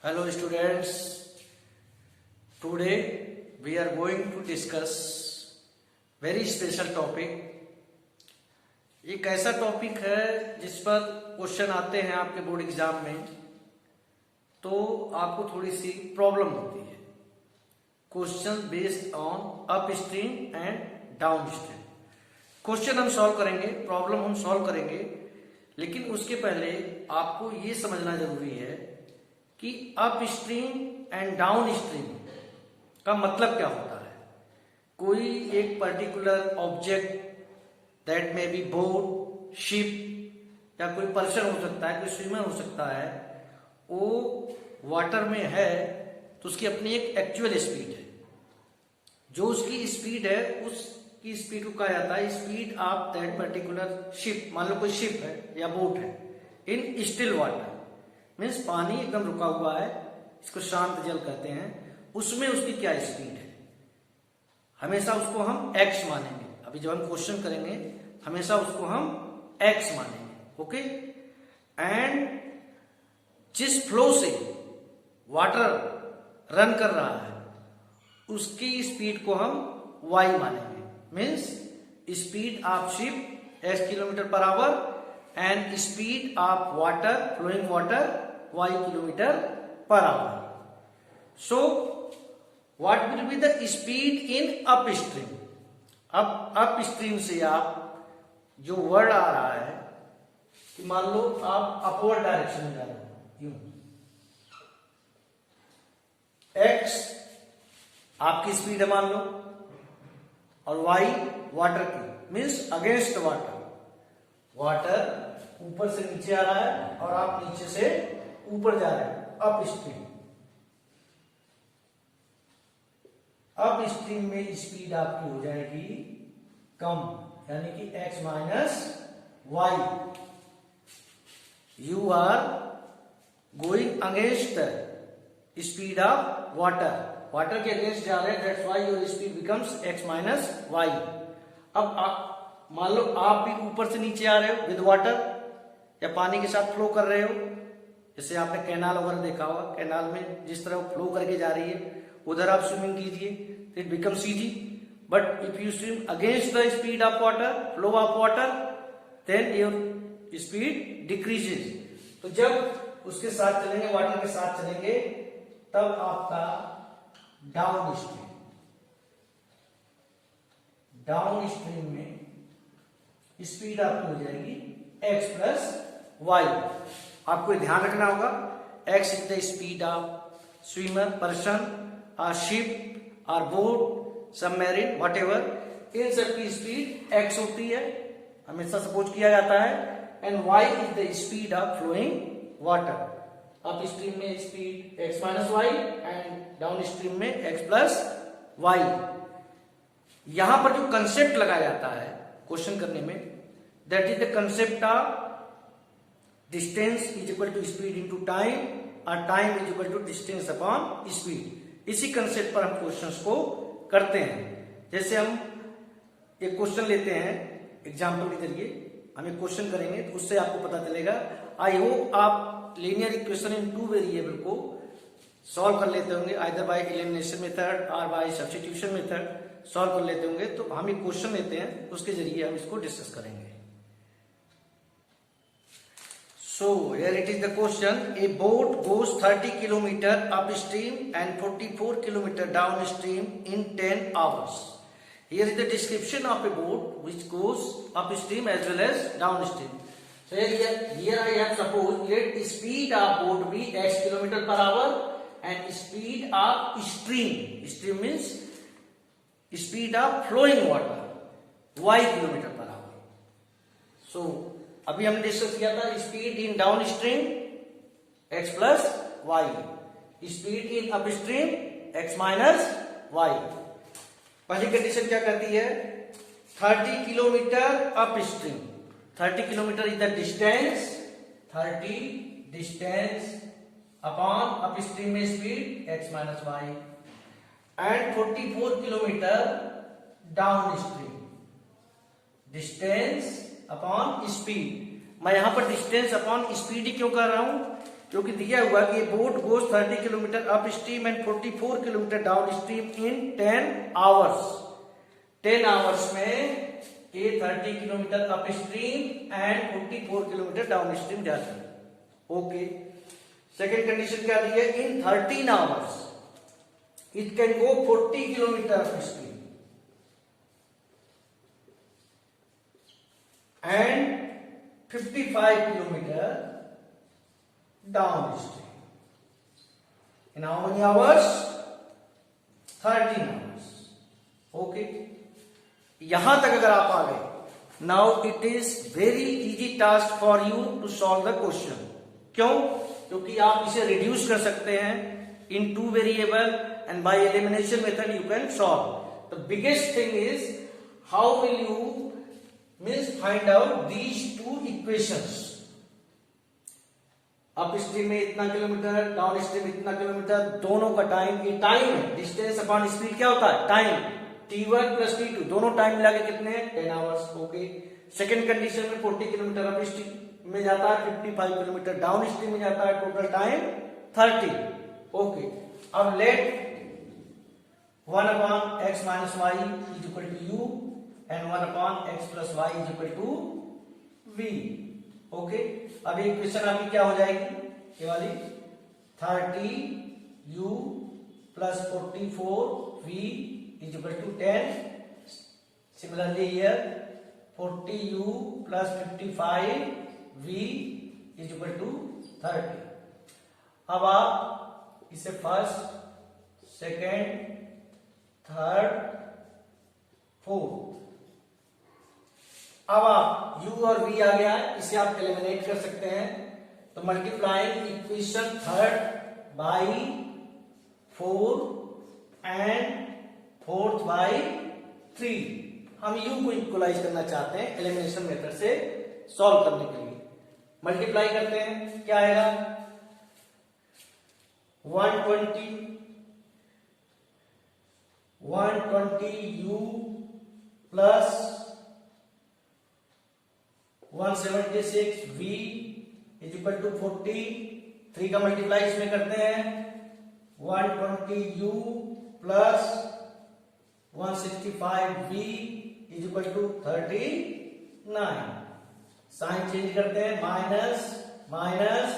Hello students, today we are going to discuss very special topic. एक ऐसा topic है जिस पर क्वेश्चन आते हैं आपके बोर्ड एग्जाम में तो आपको थोड़ी सी प्रॉब्लम होती है. Question based on up stream and down stream. Question हम सॉल्व करेंगे, प्रॉब्लम हम सॉल्व करेंगे, लेकिन उसके पहले आपको ये समझना जरूरी है कि up stream and down stream का मतलब क्या होता है. कोई एक particular object that may be boat, ship या कोई पर्सन हो सकता है, कोई स्विमर हो सकता है, वो वाटर में है तो उसकी अपनी एक एक्चुअल स्पीड है. जो उसकी स्पीड है उसकी स्पीड को कहा जाता है speed of that particular ship. मान लो कोई शिप है या बोट है इन स्टिल वाटर, मीन्स पानी एकदम रुका हुआ है, इसको शांत जल कहते हैं. उसमें उसकी क्या स्पीड है, हमेशा उसको हम x मानेंगे. अभी जब हम क्वेश्चन करेंगे हमेशा उसको हम x मानेंगे. ओके. एंड जिस फ्लो से वाटर रन कर रहा है उसकी स्पीड को हम y मानेंगे. Means speed of ship x kilometre per hour and speed of water, flowing water y kilometre per hour. So what will be the speed in up stream. अब upstream से आप जो word आ रहा है कि मान लो आप अपवर्ड डायरेक्शन में जा रहे हो, यूं x आपकी स्पीड है मान लो और y वाटर की, मीन्स अगेंस्ट वाटर. वाटर ऊपर से नीचे आ रहा है और आप नीचे से ऊपर जा रहे हैं. Upstream. अप स्ट्रीम में स्पीड आपकी हो जाएगी कम, यानी कि x minus y. You are going against the speed of water. Water के अगेंस्ट जा रहे हैं, that's why your speed becomes x minus y. अब मान लो आप भी ऊपर से नीचे आ रहे हो विद वाटर या पानी के साथ फ्लो कर रहे हो. जैसे आपने कैनाल वगैरह देखा होगा, कैनाल में जिस तरह फ्लो करके जा रही है उधर आप स्विमिंग कीजिए, it becomes easy. But if you swim against the speed of water, flow of water, then your speed decreases. तो जब उसके साथ चलेंगे, वाटर के साथ चलेंगे, तब आपका डाउन स्ट्रीम. डाउन स्ट्रीम में स्पीड आपकी हो जाएगी x प्लस वाई. आपको ध्यान रखना होगा x is the speed of swimmer, person और शिप और बोट, सबमरीन, व्हाटएवर. इन सब की स्पीड x होती है, हमेशा सपोज किया जाता है. And y is the speed of flowing water. Up stream में speed x minus y and down stream में x प्लस वाई. यहां पर जो कंसेप्ट लगाया जाता है क्वेश्चन करने में, that is the concept of distance is equal to speed into time और time is equal to distance upon speed. इसी कंसेप्ट पर हम क्वेश्चंस को करते हैं. जैसे हम एक क्वेश्चन लेते हैं एग्जांपल के जरिए, हम एक क्वेश्चन करेंगे तो उससे आपको पता चलेगा. आई होप आप linear equation in two variable को सॉल्व कर लेते होंगे, आइदर बाय एलिमिनेशन मेथड और बाय सब्स्टिट्यूशन मेथड सॉल्व कर लेते होंगे. तो हम एक क्वेश्चन लेते हैं, उसके जरिए हम इसको डिस्कस करेंगे. So here it is the question. A boat goes 30 km upstream and 44 km downstream in 10 hours. Here is the description of a boat which goes upstream as well as downstream. So here I have supposed let speed of boat be x km per hour and speed of stream. Stream means speed of flowing water y km per hour. So अभी हमने discuss किया था speed in down stream x plus y, speed in up stream x minus y. पहली condition क्या कहती है, 30 kilometre up stream. 30 kilometre is the distance, 30 distance upon up stream में speed x minus y and 44 kilometre down stream, distance upon speed. मैं यहां पर distance upon speed ही क्यों कर रहा हूं, क्योंकि दिया हुआ कि boat goes 30 kilometre up stream and 44 kilometre down stream in 10 hours. 10 hours में ये 30 kilometre up stream and 44 kilometre down stream जाती है। ओके, सेकेंड कंडीशन क्या दी है? इन 13 hours it can go 40 kilometre up stream and 55 kilometer downstream. In how many hours? 13 hours. Okay. यहां तक अगर आप आ गए, now it is very easy task for you to solve the question. क्यों? क्योंकि आप इसे reduce कर सकते हैं in two variable and by elimination method you can solve. The biggest thing is how will you find out these two equations. Up stream में इतना kilometre, down stream इतना किलोमीटर, दोनों का टाइम, ये टाइम है, डिस्टेंस अपॉन स्पीड क्या होता है? टाइम। t1 प्लस t2 दोनों टाइम मिला के कितने हैं? 10 आवर्स। ओके, सेकंड कंडीशन में 40 किलोमीटर अप स्ट्रीम में जाता है, 55 किलोमीटर डाउन स्ट्रीम में जाता है, टोटल टाइम 30। ओके, अब let 1 upon x minus y is equal to u and 1 upon x plus y is equal to v. Okay, अब ये इक्वेशन आपकी क्या हो जाएगी? ये वाली 30u plus 44v is equal to 10. Similarly here 40u plus 55v is equal to 30. अब आप इसे फर्स्ट, सेकेंड, थर्ड, फोर्थ, अब आप u और v आ गया है, इसे आप एलिमिनेट कर सकते हैं। तो multiplying equation third by 4 and fourth by 3, हम u को इक्वलाइज करना चाहते हैं एलिमिनेशन मेथड से सॉल्व करने के लिए। मल्टीप्लाई करते हैं, क्या आएगा? 120u plus 176v is equal to 40। 3 का मल्टीप्लाई इसमें करते हैं, 120u plus 165v is equal to 39। Sign change करते हैं, minus minus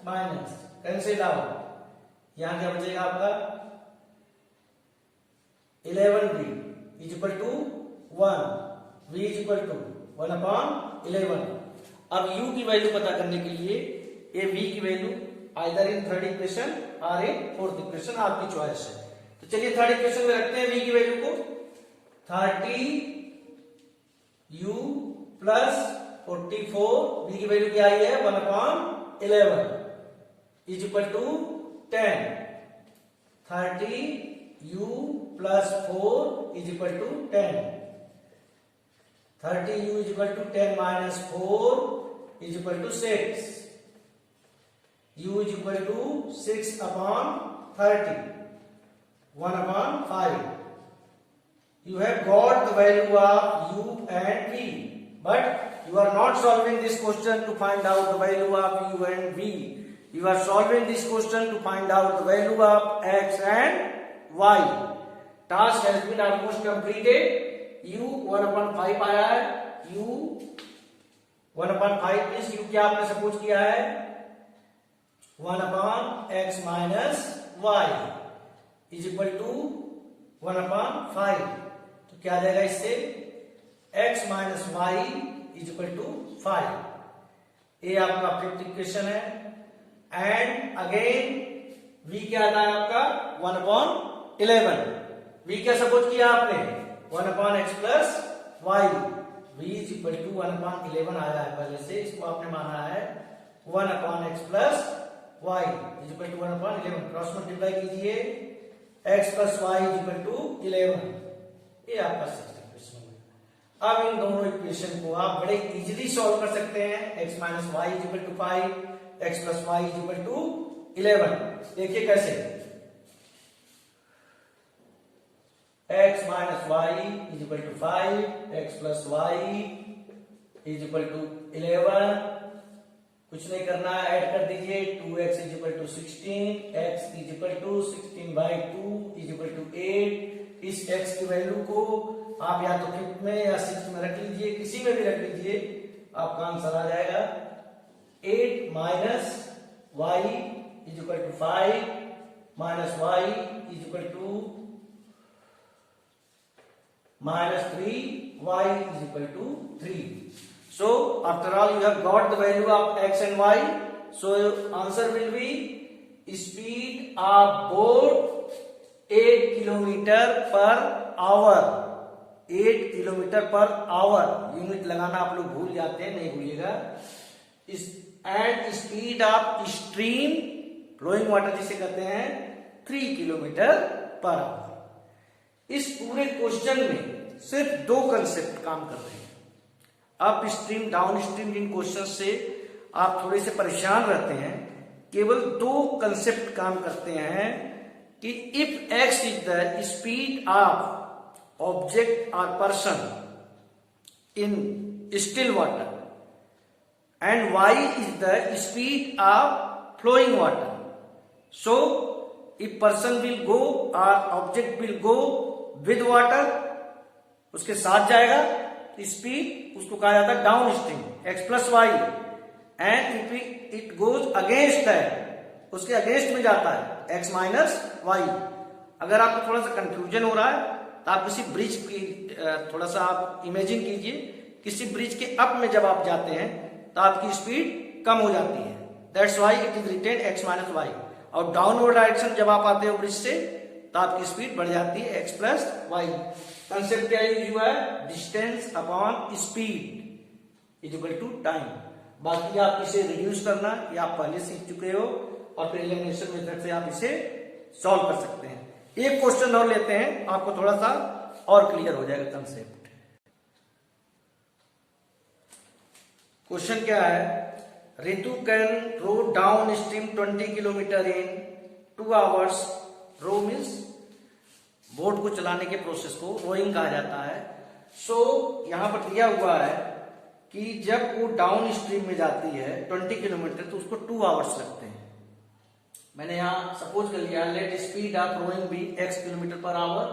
minus, cancel out. यहां क्या बचेगा आपका? 11v is equal to 1, v is equal to 1 upon 11। अब u की वैल्यू पता करने के लिए ये v की value either in third equation और इन फोर्थ इक्वेशन, आपकी चॉइस है। तो चलिए थर्ड इक्वेशन में रखते हैं v की वैल्यू को। 30u प्लस 44, v की वैल्यू क्या आई है? 1 upon 11 is equal to 10। 30u plus 4 is equal to 10। 30u is equal to 10 minus 4 is equal to 6. u is equal to 6 upon 30. 1 upon 5. You have got the value of u and v, but you are not solving this question to find out the value of u and v. You are solving this question to find out the value of x and y. Task has been almost completed. u 1 upon 5 आया है, u 1 upon 5 means u क्या आपने suppose किया है? 1 upon x minus y is equal to 1 upon 5। तो क्या आ जाएगा इससे? x minus y is equal to 5। ये आपका फिफ्थ इक्वेशन है। एंड अगेन v क्या आता है आपका? 1 upon 11। v क्या सपोज किया आपने? 1 upon x plus y, v is equal to 1 upon 11 आया है पहले से, इसको आपने माना है 1 upon x plus y is equal to 1 upon 11। Cross multiply कीजिए, x plus y is equal to 11। ये आपका सिक्स्थ इक्वेशन है। अब इन दोनों इक्वेशन को आप बड़े इजीली सॉल्व कर सकते हैं। x minus y is equal to 5, x plus y is equal to 11। देखिए कैसे? x minus y is equal to 5, x plus y is equal to 11, कुछ नहीं करना है, ऐड कर दीजिए 2x is equal to 16, x is equal to 16/2 is equal to 8। इस x की वैल्यू को आप या तो 5th में या 6th में रख लीजिए, किसी में भी रख लीजिए, आपका आंसर आ जाएगा 8 minus y is equal to 5 minus y is equal to minus 3, y is equal to 3. So after all you have got the value of x and y. So answer will be speed of boat 8 kilometer per hour. 8 kilometer per hour. Unit लगाना आप लोग भूल जाते हैं, नहीं भूलिएगा. And speed of stream flowing water जिसे कहते हैं 3 किलोमीटर पर आवर. इस पूरे क्वेश्चन में सिर्फ 2 कंसेप्ट काम कर रहे हैं. अप स्ट्रीम डाउन स्ट्रीम जिन क्वेश्चन से आप थोड़े से परेशान रहते हैं, केवल 2 कंसेप्ट काम करते हैं कि if x is the speed of object और person in still water and y is the speed of flowing water. So if person will go और object will go with water, उसके साथ जाएगा, स्पीड उसको कहा जाता है down stream x plus y. And if it goes against that, उसके against में जाता है x माइनस वाई. अगर आपको थोड़ा सा कंफ्यूजन हो रहा है तो आप किसी ब्रिज की थोड़ा सा आप इमेजिन कीजिए, किसी ब्रिज के अप में जब आप जाते हैं तो आपकी स्पीड कम हो जाती है. That's why it is written x minus y. और डाउनवर्ड डायरेक्शन जब आप आते हो ब्रिज से तो आपकी स्पीड बढ़ जाती है x प्लस वाई. कंसेप्ट क्या यूज हुआ है? Distance upon speed is equal to time. बाकी आप इसे रिड्यूस करना ये आप पहले सीख चुके हो और फिर एलिमिनेशन मेथड से आप इसे सॉल्व कर सकते हैं. एक क्वेश्चन और लेते हैं, आपको थोड़ा सा और क्लियर हो जाएगा कंसेप्ट. क्वेश्चन क्या है? Ritu can row down stream 20 kilometres in 2 hours. Row means boat को चलाने के प्रोसेस को रोइंग कहा जाता है. सो यहां पर दिया हुआ है कि जब वो डाउन स्ट्रीम में जाती है 20 किलोमीटर तो उसको 2 आवर्स लगते हैं. मैंने यहां सपोज कर लिया, लेट स्पीड ऑफ रोइंग भी x kilometre per hour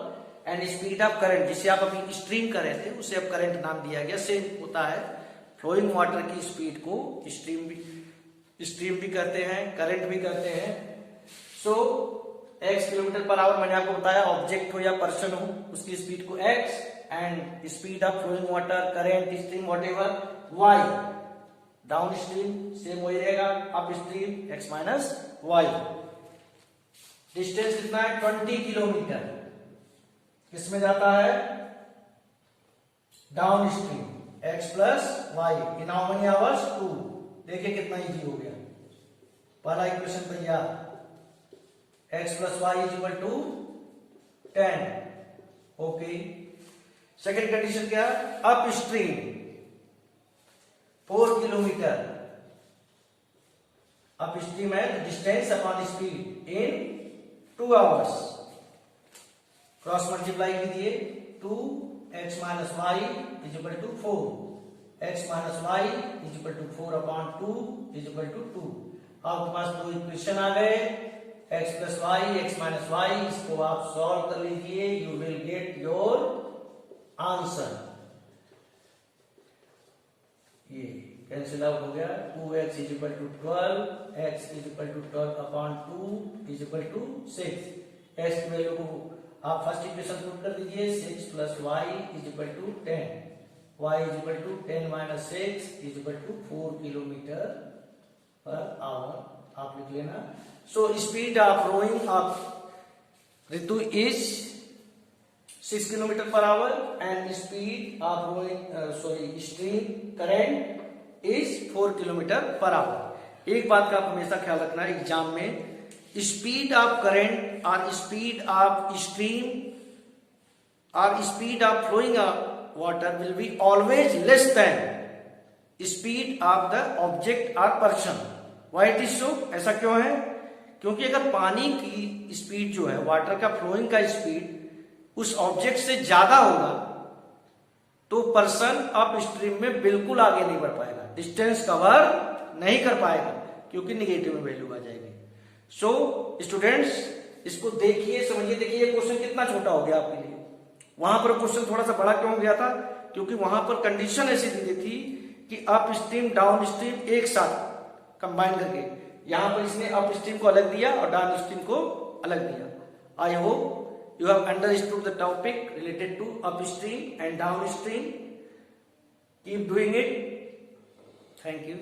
and speed of current, जिसे आप अभी स्ट्रीम कर रहे थे उसे अब करंट नाम दिया गया. सेम होता है, फ्लोइंग वाटर की स्पीड को स्ट्रीम भी कहते हैं, करंट भी कहते हैं. सो x किलोमीटर पर आवर मैंने आपको बताया, ऑब्जेक्ट हो या पर्सन हो उसकी स्पीड को x and speed of flowing water current stream whatever y. Down stream same वही रहेगा, up stream x minus y. Distance कितना है? 20 किलोमीटर. किसमें जाता है? Down stream x plus y. In how many hours? 2. देखिए कितना इजी हो गया. पहला इक्वेशन तैयार, x plus y is equal to 10. Okay. Second condition क्या है? Up stream 4 kilometre. Up stream है distance upon speed in 2 hours. Cross multiply कीजिए, 2x minus y is equal to 4. x minus y is equal to 4 upon 2 is equal to 2. आपके पास 2 equation आ गए, x plus y x minus y. इसको आप solve कर लीजिए, you will get your answer. ये कैंसिल आउट हो गया. 2x is equal to 12, x is equal to 12 upon 2 is equal to 6. x की वैल्यू को आप फर्स्ट इक्वेशन पुट कर दीजिए, 6 plus y is equal to 10. y is equal to 10 minus 6 is equal to 4 kilometre per hour. आप लिख लेना. So speed of rowing of Ritu is 6 kilometre per hour and speed of rowing stream current is 4 kilometre per hour. एक बात का आप हमेशा ख्याल रखना एग्जाम में, स्पीड ऑफ करंट और स्पीड ऑफ स्ट्रीम और speed of flowing water will be always less than speed of the object और person. Why it is so? ऐसा क्यों है? क्योंकि अगर पानी की स्पीड जो है, वाटर का फ्लोइंग का स्पीड उस ऑब्जेक्ट से ज्यादा होगा तो पर्सन अप स्ट्रीम में बिल्कुल आगे नहीं बढ़ पाएगा, डिस्टेंस कवर नहीं कर पाएगा क्योंकि निगेटिव में वैल्यू आ जाएगी। सो स्टूडेंट्स, इसको देखिए, समझिए। देखिए ये क्वेश्चन कितना छोटा हो गया आपके लिए। वहां पर क्वेश्चन थोड़ा सा बड़ा क्यों हो गया था? क्योंकि वहां पर कंडीशन ऐसी दी थी कि अप स्ट्रीम डाउन स्ट्रीम एक साथ कंबाइन करके, यहां पर इसने अप स्ट्रीम को अलग दिया और डाउन स्ट्रीम को अलग दिया। I hope you have understood the topic related to up stream and down stream. Keep doing it. Thank you.